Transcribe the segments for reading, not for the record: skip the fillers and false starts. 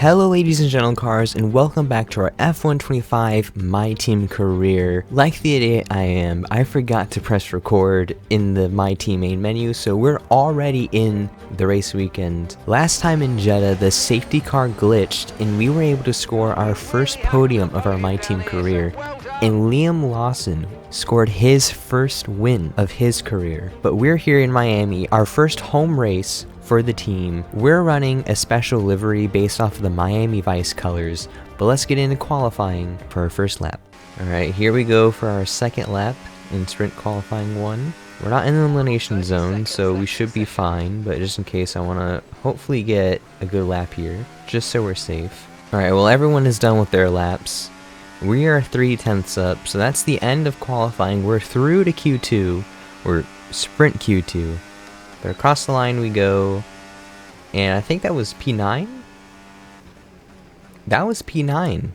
Hello ladies and gentlemen cars, and welcome back to our F125 My Team career. Like the idiot I am, I forgot to press record in the My Team main menu, so we're already in the race weekend. Last time in Jeddah, the safety car glitched, and we were able to score our first podium of our My Team career. And Liam Lawson scored his first win of his career. But we're here in Miami, our first home race for the team. We're running a special livery based off of the Miami Vice colors, but let's get into qualifying for our first lap. Alright, here we go for our second lap in sprint qualifying 1. We're not in the elimination zone, so we should be fine, but just in case, I want to hopefully get a good lap here, just so we're safe. Alright, well everyone is done with their laps. We are 3/10 up, so that's the end of qualifying. We're through to Q2, or sprint Q2. But across the line we go, and I think that was P9? That was P9.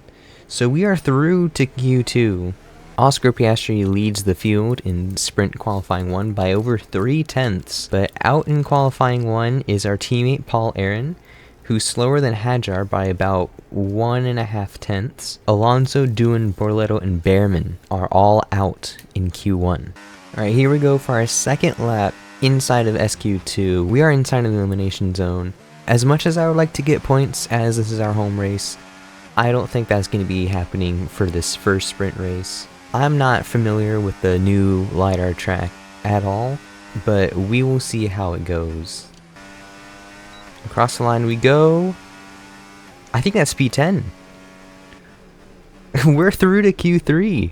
So we are through to Q2. Oscar Piastri leads the field in sprint qualifying 1 by over 3/10, but out in qualifying 1 is our teammate Paul Aron, who's slower than Hajar by about 1.5 tenths. Alonso, Doohan, Borletto, and Behrman are all out in Q1. Alright, here we go for our second lap inside of SQ2. We are inside of the elimination zone. As much as I would like to get points, as this is our home race, I don't think that's going to be happening for this first sprint race. I'm not familiar with the new LiDAR track at all, but we will see how it goes. Across the line we go. I think that's P10. We're through to Q3.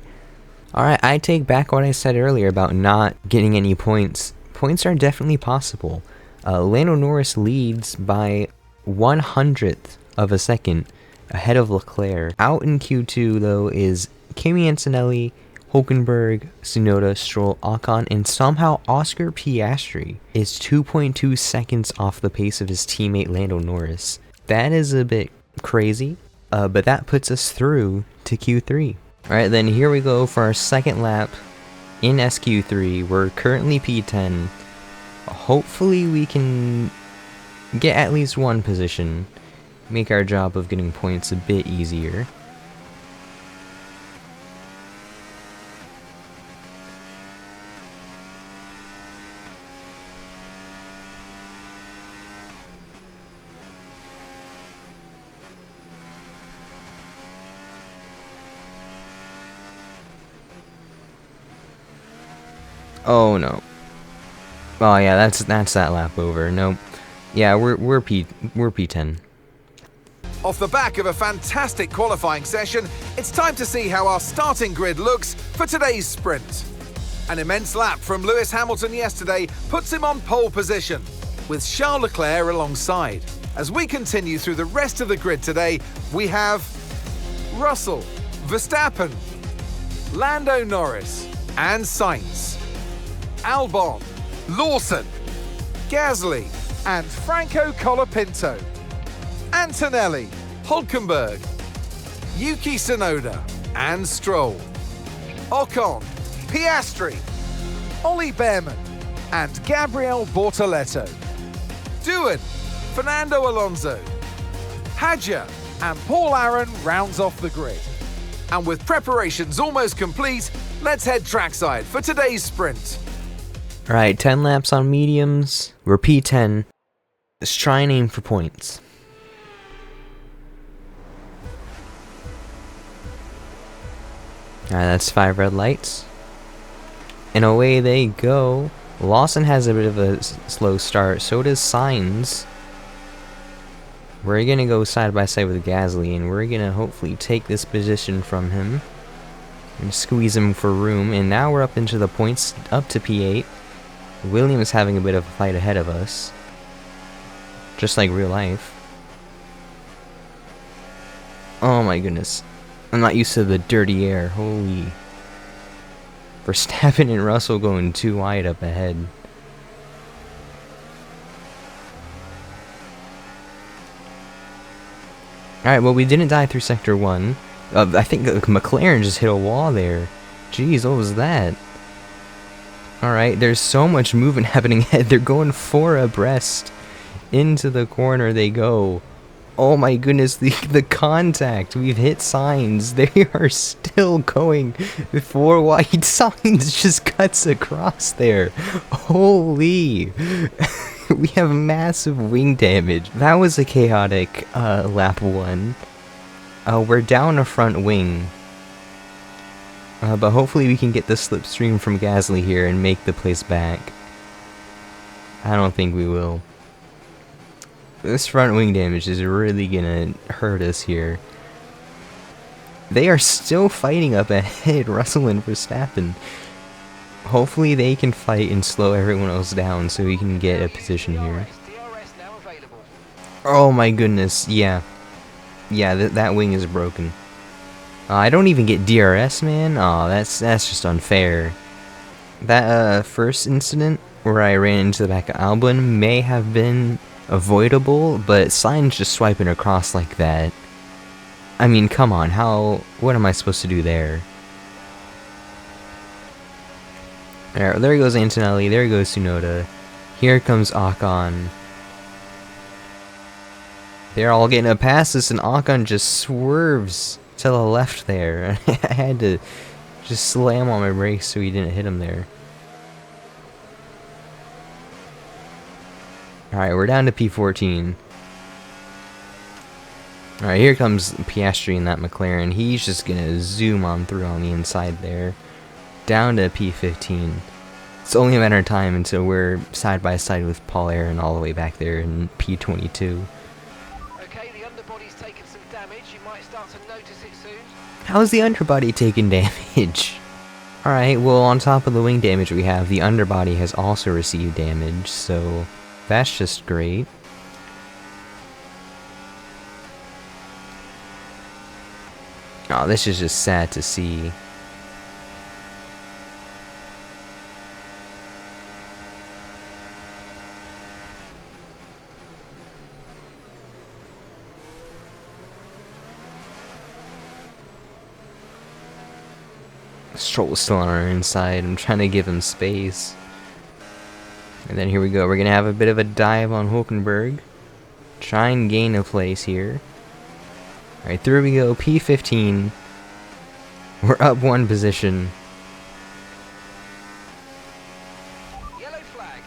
Alright, I take back what I said earlier about not getting any points. Points are definitely possible. Lando Norris leads by 1/100th of a second ahead of Leclerc. Out in Q2 though is Kimi Antonelli, Hulkenberg, Tsunoda, Stroll, Ocon, and somehow Oscar Piastri is 2.2 seconds off the pace of his teammate Lando Norris. That is a bit crazy, but that puts us through to Q3. Alright, then here we go for our second lap in SQ3. We're currently P10. Hopefully we can get at least one position, make our job of getting points a bit easier. Oh no. Oh yeah, that's that lap over. Nope. Yeah, we're P10. Off the back of a fantastic qualifying session, it's time to see how our starting grid looks for today's sprint. An immense lap from Lewis Hamilton yesterday puts him on pole position, with Charles Leclerc alongside. As we continue through the rest of the grid today, we have Russell, Verstappen, Lando Norris, and Sainz, Albon, Lawson, Gasly, and Franco Colapinto, Antonelli, Hulkenberg, Yuki Tsunoda, and Stroll, Ocon, Piastri, Ollie Behrman, and Gabriel Bortoletto, Doohan, Fernando Alonso, Hajar, and Paul Aron rounds off the grid. And with preparations almost complete, let's head trackside for today's sprint. Alright, 10 laps on mediums. We're P10. Let's try and aim for points. Alright, that's 5 red lights. And away they go. Lawson has a bit of a slow start, so does Sainz. We're gonna go side by side with Gasly, and we're gonna hopefully take this position from him and squeeze him for room. And now we're up into the points, up to P8. Williams having a bit of a fight ahead of us, just like real life. Oh my goodness, I'm not used to the dirty air. Holy. Verstappen and Russell going too wide up ahead. Alright, well we didn't die through sector 1. I think McLaren just hit a wall there. Jeez, what was that? Alright, there's so much movement happening ahead. They're going 4 abreast. Into the corner they go. Oh my goodness, the contact. We've hit signs. They are still going. 4 white signs just cuts across there. Holy. We have massive wing damage. That was a chaotic lap 1. We're down a front wing. But hopefully we can get the slipstream from Gasly here and make the place back. I don't think we will. This front wing damage is really gonna hurt us here. They are still fighting up ahead, Russell and Verstappen. Hopefully they can fight and slow everyone else down so we can get a position here. Oh my goodness, yeah. Yeah, that wing is broken. I don't even get DRS, man. Oh, that's just unfair. That first incident where I ran into the back of Albon may have been avoidable, but Sainz just swiping across like that. I mean, come on, what am I supposed to do there? Alright, there goes Antonelli, there goes Tsunoda. Here comes Ocon. They're all getting a pass us, and Ocon just swerves to the left there. I had to just slam on my brakes so he didn't hit him there. Alright, we're down to P14. Alright, here comes Piastri in that McLaren. He's just gonna zoom on through on the inside there. Down to P15. It's only a matter of time until we're side by side with Paul Aron all the way back there in P22. Okay, the underbody's taken some damage. You might start to notice it soon. How's the underbody taking damage? Alright, well, on top of the wing damage we have, the underbody has also received damage, so that's just great. Oh, this is just sad to see. Stroll's still on our inside. I'm trying to give him space. And then here we go. We're going to have a bit of a dive on Hulkenberg. Try and gain a place here. Alright, through we go. P15. We're up 1 position. Yellow flag.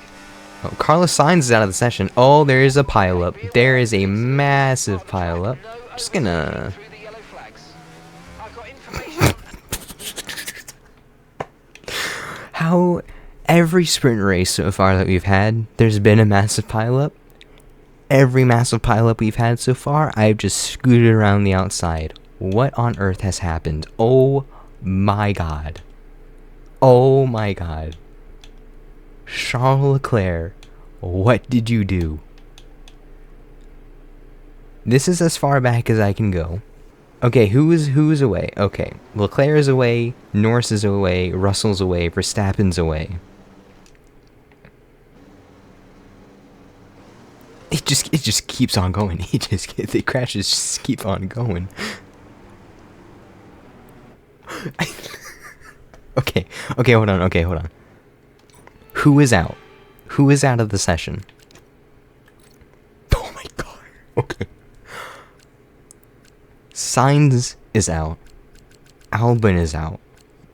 Oh, Carlos Sainz is out of the session. Oh, there is a pileup. There is a massive pileup. Just gonna... Through the yellow flags. I've got information. How every sprint race so far that we've had, there's been a massive pileup. Every massive pileup we've had so far, I've just scooted around the outside. What on earth has happened? Oh my god. Oh my god. Charles Leclerc, what did you do? This is as far back as I can go. Okay, who is away? Okay, Leclerc is away, Norris is away, Russell's away, Verstappen's away. It just keeps on going. The crashes just keep on going. Okay, hold on. Who is out? Who is out of the session? Oh my god. Okay. Sainz is out. Albon is out.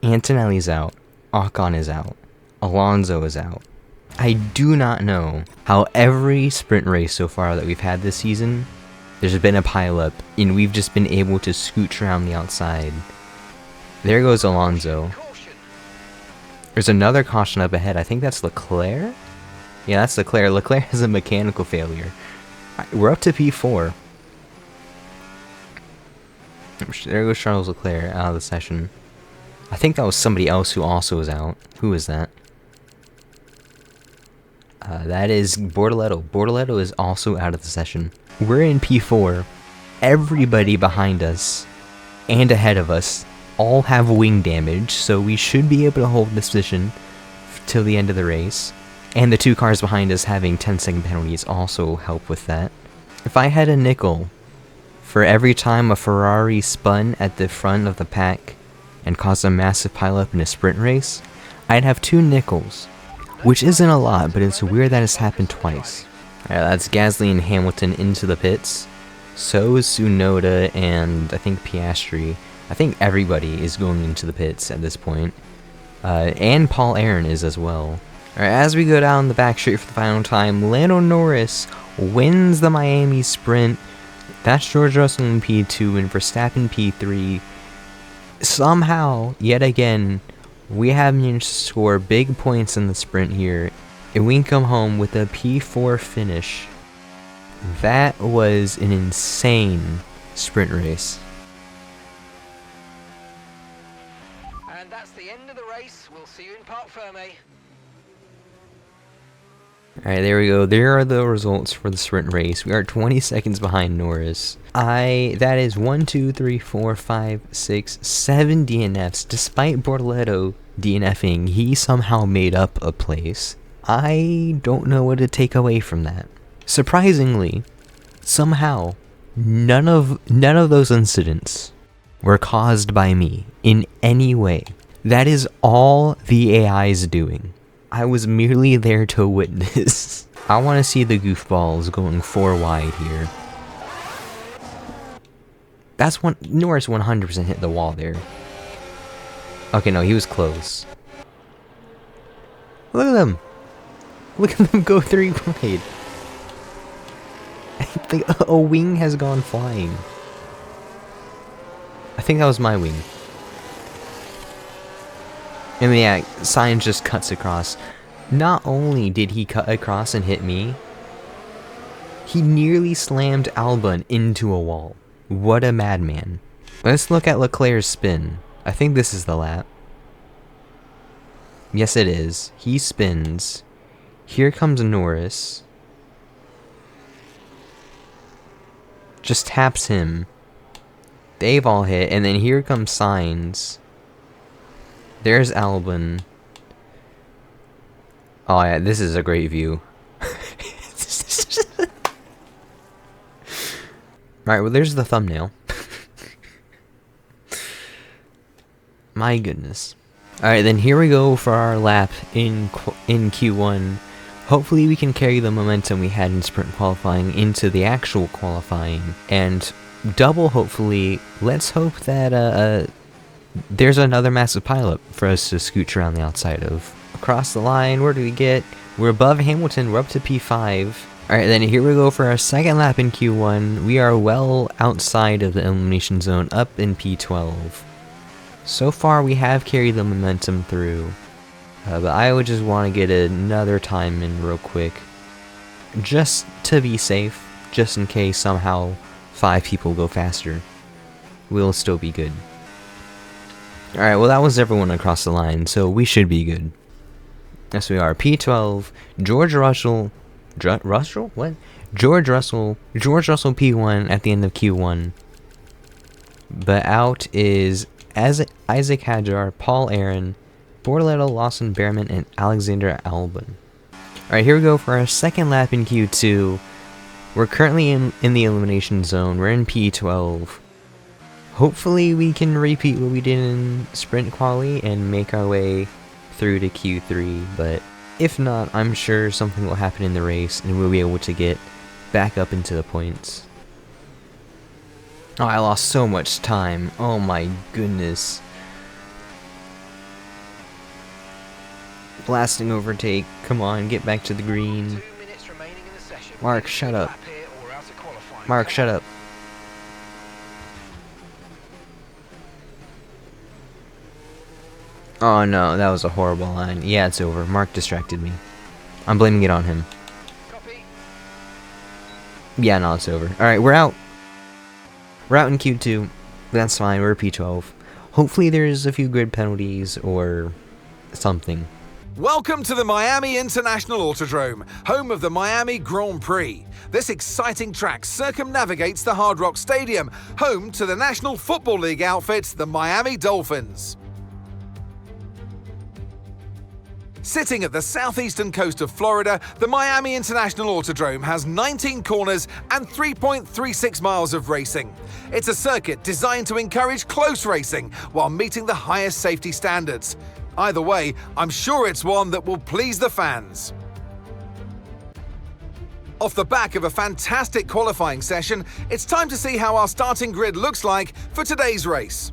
Antonelli's out. Ocon is out. Alonso is out. I do not know how every sprint race so far that we've had this season, there's been a pileup, and we've just been able to scooch around the outside. There goes Alonso. There's another caution up ahead. I think that's Leclerc? Yeah, that's Leclerc. Leclerc has a mechanical failure. We're up to P4. There goes Charles Leclerc out of the session. I think that was somebody else who also was out. Who is that? That is Bortoleto. Bortoleto is also out of the session. We're in P4. Everybody behind us and ahead of us all have wing damage, so we should be able to hold this position till the end of the race. And the 2 cars behind us having 10-second penalties also help with that. If I had a nickel for every time a Ferrari spun at the front of the pack and caused a massive pileup in a sprint race, I'd have 2 nickels. Which isn't a lot, but it's weird that it's happened twice. Alright, that's Gasly and Hamilton into the pits. So is Tsunoda and I think Piastri. I think everybody is going into the pits at this point. And Paul Aron is as well. Alright, as we go down the back straight for the final time, Lando Norris wins the Miami sprint. That's George Russell in P2 and Verstappen P3. Somehow, yet again, we have managed to score big points in the sprint here, and we can come home with a P4 finish. That was an insane sprint race. And that's the end of the race. We'll see you in Parc Fermé. Alright, there we go. There are the results for the sprint race. We are 20 seconds behind Norris. That is 1, 2, 3, 4, 5, 6, 7 DNFs. Despite Bortoleto DNFing, he somehow made up a place. I don't know what to take away from that. Surprisingly, somehow, none of those incidents were caused by me in any way. That is all the AI is doing. I was merely there to witness. I want to see the goofballs going 4 wide here. That's one. Norris 100% hit the wall there. Okay, no, he was close. Look at them. Look at them go 3 wide. I think a wing has gone flying. I think that was my wing. And yeah, Sainz just cuts across. Not only did he cut across and hit me, he nearly slammed Albon into a wall. What a madman. Let's look at Leclerc's spin. I think this is the lap. Yes, it is. He spins. Here comes Norris. Just taps him. They've all hit, and then here comes Sainz. There's Albon. Oh yeah, this is a great view. Right, well there's the thumbnail. My goodness. Alright, then here we go for our lap in Q1. Hopefully we can carry the momentum we had in sprint qualifying into the actual qualifying. And double hopefully, let's hope that there's another massive pileup for us to scooch around the outside of. Across the line, where do we get? We're above Hamilton, we're up to P5. Alright, then here we go for our second lap in Q1. We are well outside of the elimination zone, up in P12. So far, we have carried the momentum through. But I would just want to get another time in real quick. Just to be safe, just in case somehow 5 people go faster. We'll still be good. Alright, well that was everyone across the line, so we should be good. Yes, we are. P12, George Russell... Russell? What? George Russell P1 at the end of Q1. But out is Isaac Hadjar, Paul Aron, Bortoleto, Lawson Behrman, and Alexander Albon. Alright, here we go for our second lap in Q2. We're currently in the elimination zone. We're in P12. Hopefully we can repeat what we did in sprint quali and make our way through to Q3, but if not, I'm sure something will happen in the race and we'll be able to get back up into the points. Oh, I lost so much time. Oh my goodness. Blasting overtake. Come on, get back to the green. 2 minutes remaining in the session. Mark, shut up. Lap here or we're out of qualifying. Mark, shut up. Oh no, that was a horrible line. Yeah, it's over. Mark distracted me. I'm blaming it on him. Copy. Yeah, no, it's over. Alright, we're out. We're out in Q2. That's fine, we're P12. Hopefully there's a few grid penalties or something. Welcome to the Miami International Autodrome, home of the Miami Grand Prix. This exciting track circumnavigates the Hard Rock Stadium, home to the National Football League outfit, the Miami Dolphins. Sitting at the southeastern coast of Florida, the Miami International Autodrome has 19 corners and 3.36 miles of racing. It's a circuit designed to encourage close racing while meeting the highest safety standards. Either way, I'm sure it's one that will please the fans. Off the back of a fantastic qualifying session, it's time to see how our starting grid looks like for today's race.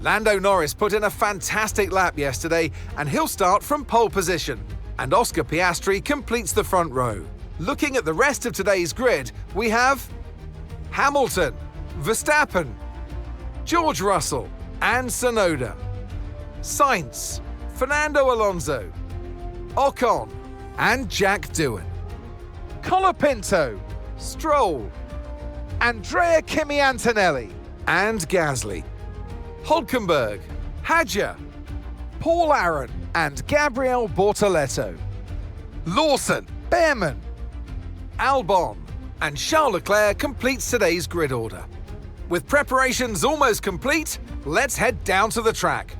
Lando Norris put in a fantastic lap yesterday, and he'll start from pole position. And Oscar Piastri completes the front row. Looking at the rest of today's grid, we have Hamilton, Verstappen, George Russell and Tsunoda, Sainz, Fernando Alonso, Ocon and Jack Doohan, Colapinto, Stroll, Andrea Kimi Antonelli and Gasly, Hülkenberg, Hadjar, Paul Aron and Gabriel Bortoleto, Lawson, Behrman, Albon and Charles Leclerc completes today's grid order. With preparations almost complete, let's head down to the track.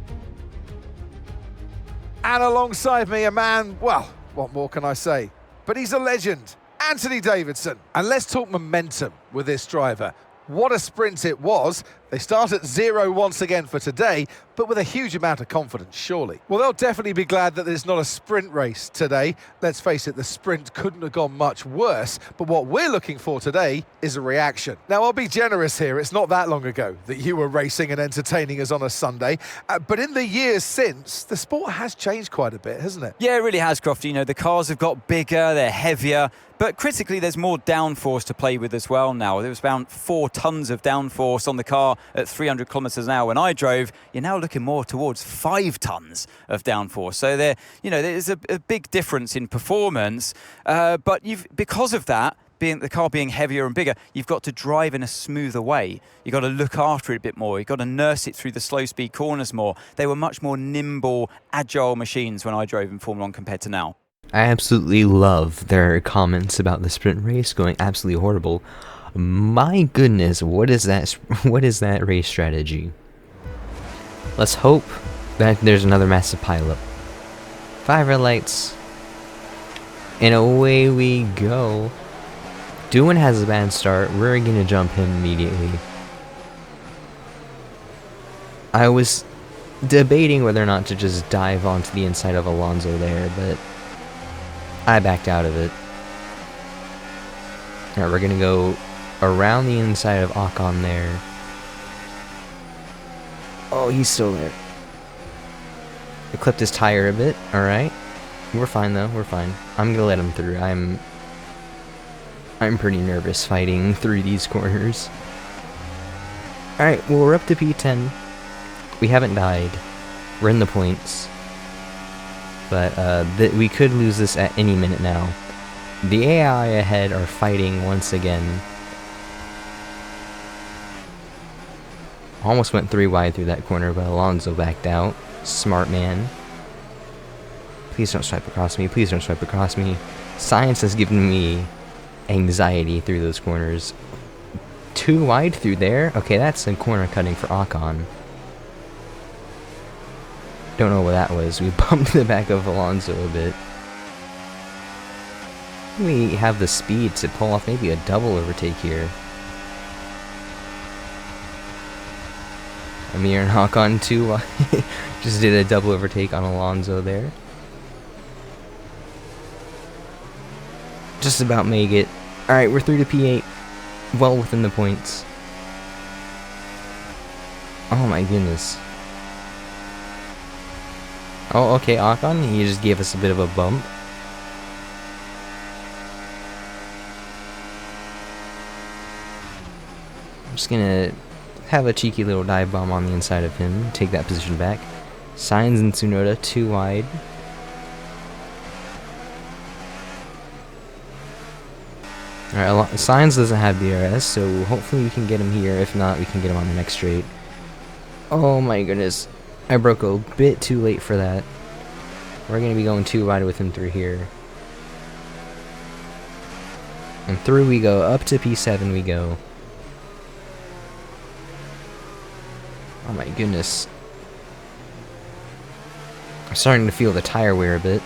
And alongside me a man, well, what more can I say? But he's a legend, Anthony Davidson. And let's talk momentum with this driver. What a sprint it was. They start at 0 once again for today, but with a huge amount of confidence, surely. Well, they'll definitely be glad that there's not a sprint race today. Let's face it, the sprint couldn't have gone much worse, but what we're looking for today is a reaction. Now, I'll be generous here. It's not that long ago that you were racing and entertaining us on a Sunday, but in the years since, the sport has changed quite a bit, hasn't it? Yeah, it really has, Crofty. You know, the cars have got bigger, they're heavier, but critically, there's more downforce to play with as well now. There was about 4 tons of downforce on the car at 300 kilometres an hour when I drove. You're now looking more towards 5 tons of downforce. So there's a big difference in performance. But because of that, the car being heavier and bigger, you've got to drive in a smoother way. You've got to look after it a bit more. You've got to nurse it through the slow speed corners more. They were much more nimble, agile machines when I drove in Formula 1 compared to now. I absolutely love their comments about the sprint race going absolutely horrible. My goodness, what is that race strategy? Let's hope that there's another massive pileup. 5 red lights. And away we go. Doohan has a bad start. We're gonna jump him immediately. I was debating whether or not to just dive onto the inside of Alonso there, but I backed out of it. Alright, we're gonna go around the inside of Ocon there. Oh, he's still there. I clipped his tire a bit. Alright. We're fine though, we're fine. I'm gonna let him through. I'm pretty nervous fighting through these corners. Alright, well, we're up to P10. We haven't died. We're in the points. But we could lose this at any minute now. The AI ahead are fighting once again. Almost went 3 wide through that corner, but Alonso backed out. Smart man. Please don't swipe across me. Please don't swipe across me. Science has given me anxiety through those corners. 2 wide through there? Okay, that's a corner cutting for Ocon. Don't know what that was. We bumped the back of Alonso a bit. We have the speed to pull off maybe a double overtake here. Amir and Ocon too just did a double overtake on Alonso there. Just about make it. Alright, we're through to P8. Well within the points. Oh my goodness. Oh, okay, Ocon, he just gave us a bit of a bump. I'm just gonna have a cheeky little dive bomb on the inside of him, take that position back. Sainz and Tsunoda 2 wide. Alright, Sainz doesn't have DRS, so hopefully we can get him here. If not, we can get him on the next straight. Oh my goodness. I broke a bit too late for that. We're going to be going 2 wide with him through here. And through we go. Up to P7 we go. Oh my goodness. I'm starting to feel the tire wear a bit.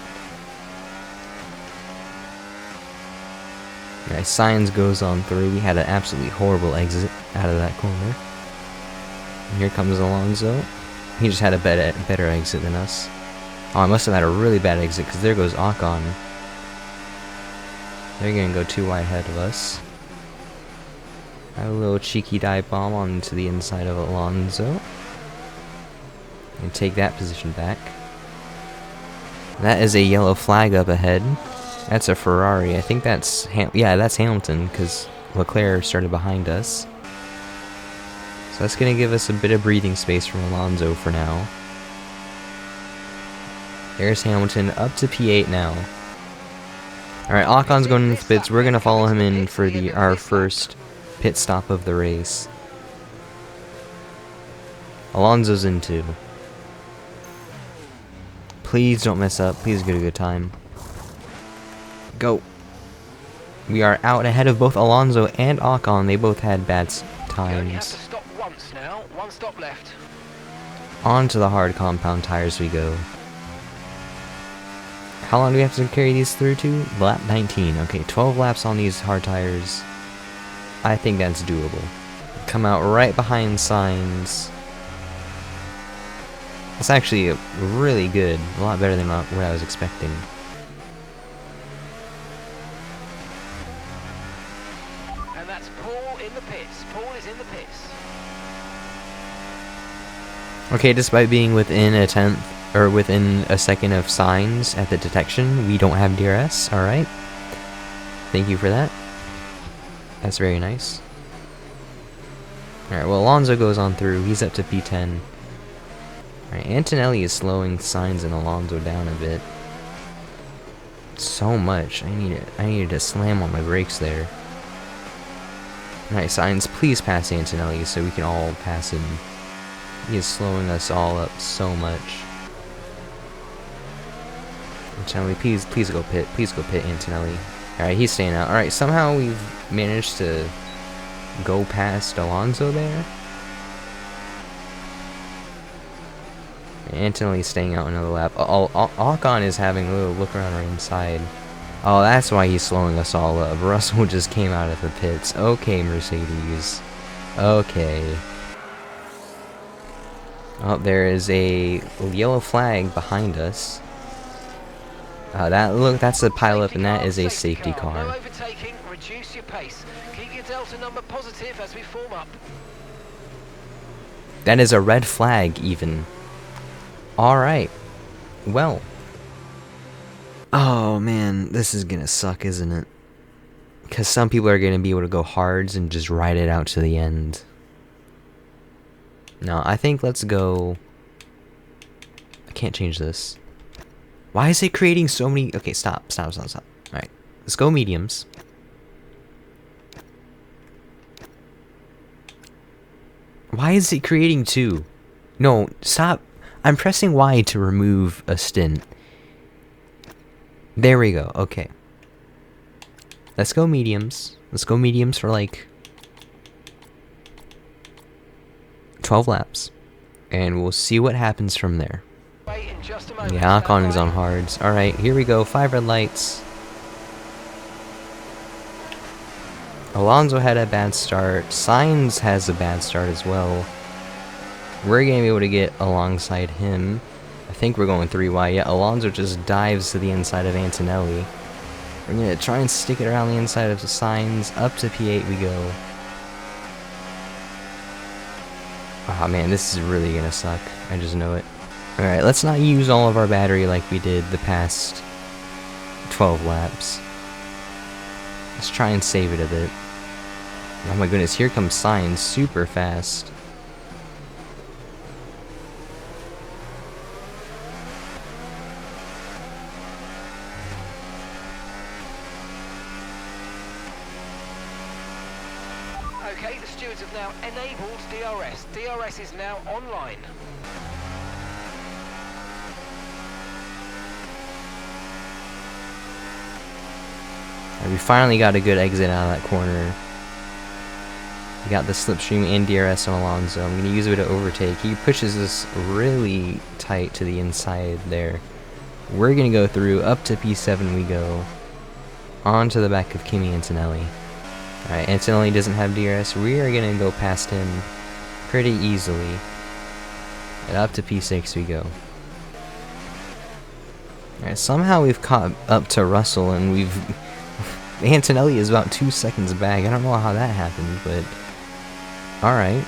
Alright, Sainz goes on through. We had an absolutely horrible exit out of that corner. And here comes Alonso. He just had a better exit than us. Oh, I must have had a really bad exit, because there goes Ocon. They're gonna go too wide ahead of us. A little cheeky dive bomb onto the inside of Alonso. And take that position back. That is a yellow flag up ahead. That's a Ferrari. I think that's yeah, that's Hamilton because Leclerc started behind us. So that's gonna give us a bit of breathing space from Alonso for now. There's Hamilton up to P8 now. Alright, Ocon's going into the pits. We're gonna follow him in for our first pit stop of the race. Alonso's in too. Please don't mess up. Please get a good time. Go. We are out ahead of both Alonso and Ocon. They both had bad times. Stop once now. One stop left. Onto the hard compound tires we go. How long do we have to carry these through to? Lap 19. Okay, 12 laps on these hard tires. I think that's doable. Come out right behind Sainz. It's actually really good. A lot better than what I was expecting. And that's Paul in the pits. Paul is in the pits. Okay, despite being within a tenth, or within a second of Sainz at the detection, we don't have DRS, alright. Thank you for that. That's very nice. Alright, well Alonso goes on through, he's up to P10. Alright, Antonelli is slowing Sainz and Alonso down a bit. So much. I needed to slam on my brakes there. Alright, Sainz, please pass Antonelli so we can all pass him. He is slowing us all up so much. Antonelli, please go pit. Please go pit, Antonelli. Alright, he's staying out. Alright, somehow we've managed to go past Alonso there. Antonelli's staying out another lap. Ocon is having a little look around right inside. Oh, that's why he's slowing us all up. Russell just came out of the pits. Okay, Mercedes. Okay. Oh, there is a yellow flag behind us. That's a pileup, and that is a safety car. No overtaking, reduce your pace. Keep your delta number positive as we form up. That is a red flag, even. Alright. Well. Oh, man. This is gonna suck, isn't it? Because some people are gonna be able to go hards and just ride it out to the end. No, I think let's go... I can't change this. Why is it creating so many... Okay, stop. Alright, let's go mediums. Why is it creating two? No, stop. I'm pressing Y to remove a stint. There we go, okay. Let's go mediums. Let's go mediums for like 12 laps. And we'll see what happens from there. Yeah, Ocon is on hards. Alright, here we go. 5 red lights. Alonso had a bad start. Sainz has a bad start as well. We're going to be able to get alongside him. I think we're going 3 wide. Yeah, Alonso just dives to the inside of Antonelli. We're going to try and stick it around the inside of the Sainz. Up to P8 we go. Oh man, this is really going to suck. I just know it. Alright, let's not use all of our battery like we did the past 12 laps. Let's try and save it a bit. Oh my goodness, here comes Sainz super fast. Okay, the stewards have now enabled DRS. DRS is now online. We finally got a good exit out of that corner. We got the slipstream and DRS on Alonso. I'm going to use it to overtake. He pushes us really tight to the inside there. We're going to go through. Up to P7 we go. Onto the back of Kimi Antonelli. Alright, Antonelli doesn't have DRS. We are going to go past him pretty easily. And up to P6 we go. Alright, somehow we've caught up to Russell and we've Antonelli is about 2 seconds back. I don't know how that happened, but alright.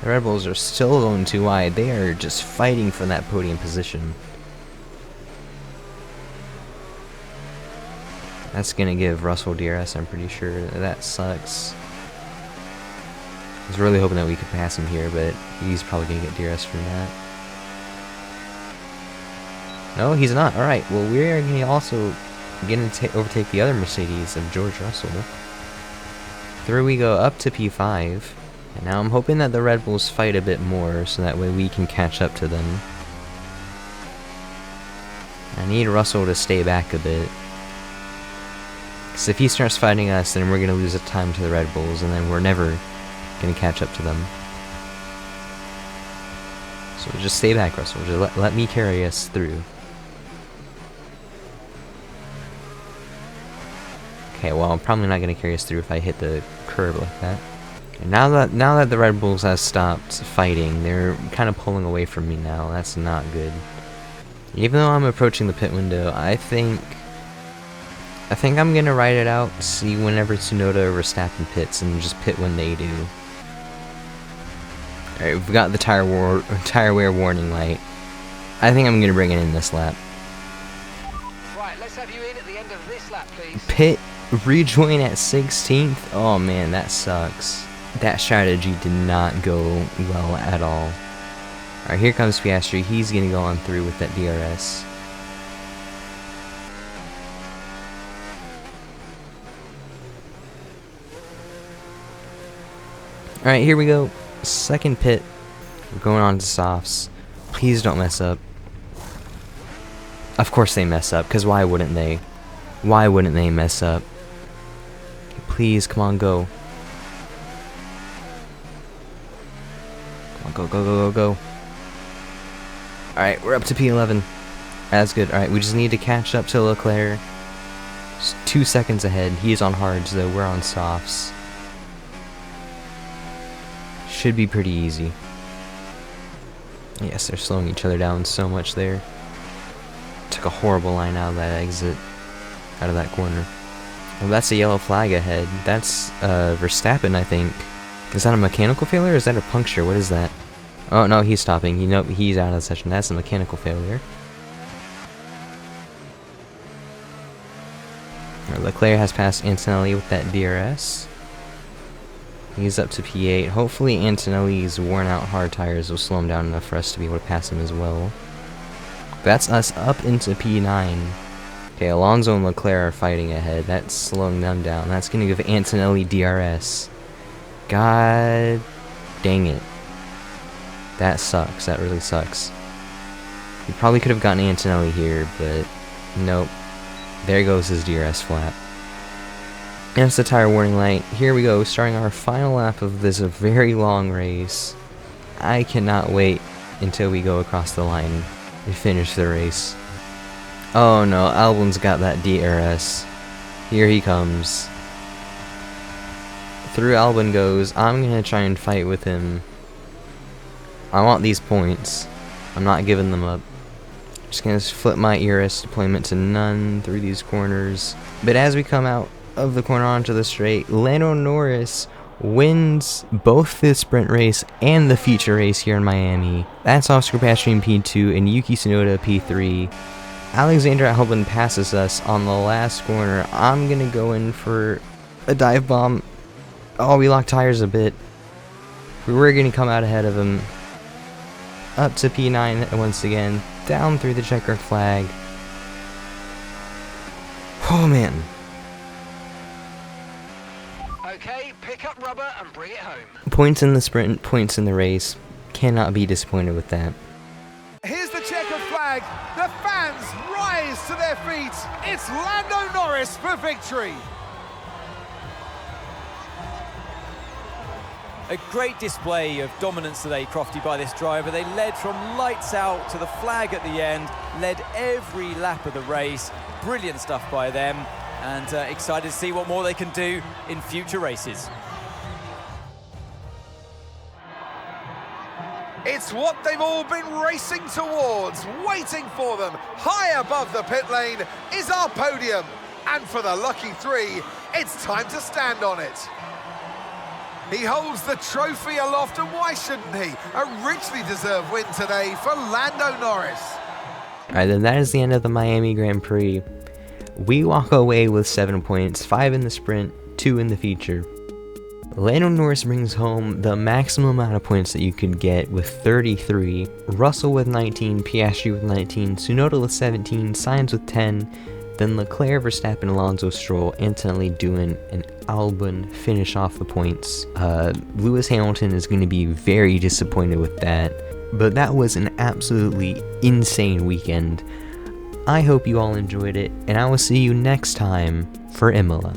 The Red Bulls are still going too wide. They are just fighting for that podium position. That's going to give Russell DRS, I'm pretty sure. That sucks. I was really hoping that we could pass him here, but he's probably going to get DRS from that. No, he's not. Alright, well, we're going to also going to overtake the other Mercedes of George Russell. Through we go up to P5. And now I'm hoping that the Red Bulls fight a bit more, so that way we can catch up to them. I need Russell to stay back a bit. Because if he starts fighting us, then we're going to lose a time to the Red Bulls, and then we're never going to catch up to them. So just stay back, Russell. Just let me carry us through. Okay, well, I'm probably not going to carry us through if I hit the curb like that. And now that the Red Bulls has stopped fighting, they're kind of pulling away from me now. That's not good. Even though I'm approaching the pit window, I think I'm gonna ride it out, see whenever Tsunoda or Verstappen pits, and just pit when they do. Alright, we've got the tire wear warning light. I think I'm gonna bring it in this lap. Right, let's have you in at the end of this lap, please. Pit rejoin at 16th? Oh man, that sucks. That strategy did not go well at all. Alright, here comes Piastri. He's gonna go on through with that DRS. Alright, here we go. Second pit. We're going on to softs. Please don't mess up. Of course they mess up, because why wouldn't they? Why wouldn't they mess up? Please, come on, go. Come on, go, go, go, go, go. Alright, we're up to P11. That's good. Alright, we just need to catch up to Leclerc. Just 2 seconds ahead. He is on hards, though. We're on softs. Should be pretty easy. Yes, they're slowing each other down so much there. Took a horrible line out of that exit. Out of that corner. Well, that's a yellow flag ahead. That's Verstappen, I think. Is that a mechanical failure or is that a puncture? What is that? Oh, no, he's stopping. He's out of the session. That's a mechanical failure. Leclerc has passed Antonelli with that DRS. He's up to P8. Hopefully Antonelli's worn out hard tires will slow him down enough for us to be able to pass him as well. That's us up into P9. Okay, Alonso and Leclerc are fighting ahead. That's slowing them down. That's going to give Antonelli DRS. God dang it. That sucks. That really sucks. We probably could have gotten Antonelli here, but nope. There goes his DRS flap. And it's the tire warning light. Here we go, starting our final lap of this very long race. I cannot wait until we go across the line and finish the race. Oh no, Albon's got that DRS. Here he comes. Through Albon goes. I'm gonna try and fight with him. I want these points. I'm not giving them up. Just gonna flip my ERS deployment to none through these corners. But as we come out of the corner onto the straight, Lando Norris wins both the sprint race and the feature race here in Miami. That's Oscar Piastri in P2 and Yuki Tsunoda P3. Alexander Albon passes us on the last corner. I'm gonna go in for a dive bomb. Oh, we locked tires a bit. We're gonna come out ahead of him. Up to P9 once again. Down through the checkered flag. Oh man. Okay, pick up rubber and bring it home. Points in the sprint, points in the race. Cannot be disappointed with that. Here's the checkered flag. The fans rise to their feet. It's Lando Norris for victory. A great display of dominance today, Crofty, by this driver. They led from lights out to the flag at the end, led every lap of the race. Brilliant stuff by them, and excited to see what more they can do in future races. It's what they've all been racing towards, waiting for them. High above the pit lane is our podium. And for the lucky three, it's time to stand on it. He holds the trophy aloft, and why shouldn't he? A richly deserved win today for Lando Norris. Alright, then that is the end of the Miami Grand Prix. We walk away with 7 points, 5 in the sprint, 2 in the feature. Lando Norris brings home the maximum amount of points that you could get with 33, Russell with 19, Piastri with 19, Tsunoda with 17, Sainz with 10, then Leclerc, Verstappen, Alonso, Stroll, Antonelli doing an Albon finish off the points. Lewis Hamilton is going to be very disappointed with that, but that was an absolutely insane weekend. I hope you all enjoyed it, and I will see you next time for Imola.